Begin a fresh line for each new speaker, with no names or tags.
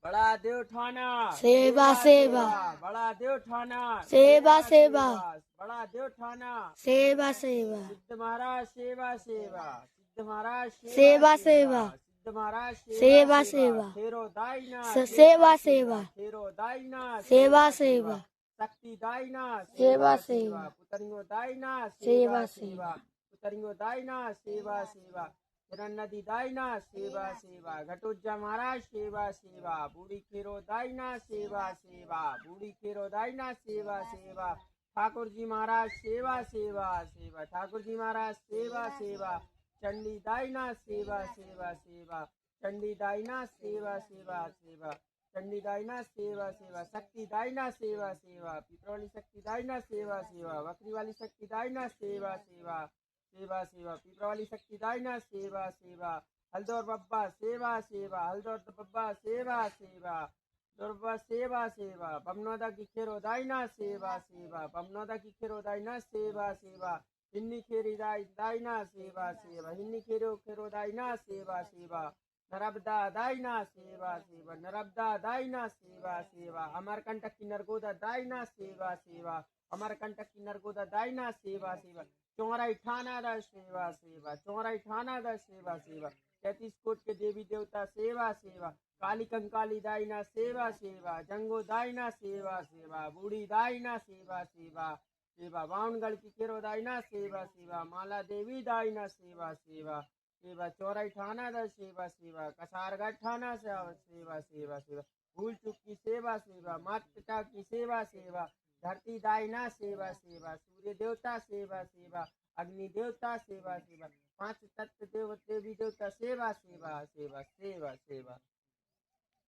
बड़ा देव ठाना
सेवा सेवा
बड़ा देव ठाना
सेवा सेवा
बड़ा देव ठाना
सेवा सेवा
सिद्ध महाराज सेवा सिद्ध महाराज
सेवा सेवा
सिद्ध महाराज
सेवा सेवा
फेरो दाईना
सेवा सेवा
फेरो दाईना
सेवा सेवा
शक्ति दाईना
सेवा सेवा
पुतरियो दाईना
सेवा सेवा
पुतरियो दाईना सेवा हिरण नदी दाईना सेवा घटोजा महाराज सेवा बूढ़ी खेरो दाईना सेवा बूढ़ी खेरो दाईना सेवा ठाकुर जी महाराज सेवा ठाकुर जी महाराज सेवा चंडी दाईना सेवा चंडी दाईना सेवा चंडी दाईना सेवा शक्ति दाईना सेवा पितर वाली शक्ति दाईना सेवा बकरी वाली शक्ति दाईना सेवा पितर वाली शक्ति दाईना सेवा हल्दौर बब्बा सेवा हल्दौर बब्बा सेवा दुर्बा सेवा बमनौदा की खेरो दाईना सेवा बमनौदा की खेरो दाईना सेवा हिन्नी खेरी दाईना सेवा हिन्नी खेरो दाईना सेवा नरबदा दाईना सेवा नरबदा दाईना सेवा अमरकंटक की नरगोदा दाईना सेवा अमरकंटक की नरगोदा दाईना सेवा चौराई ठाना दा सेवा चौराई ठाना दा सेवा 33 कोट के देवी देवता सेवा काली कंकाली दाईना सेवा जंगो दाईना सेवा बूढ़ी दाईना सेवा बावनगढ़ की केरो दाईना सेवा माला देवी दाईना सेवा चौराई ठाना दा सेवा कसारगढ़ ठाना सेवा भूल चुक की सेवा मात पिता की सेवा धरती दाईना सेवा सूर्य देवता सेवा अग्नि देवता सेवा 5 तत्व देवी देवता सेवा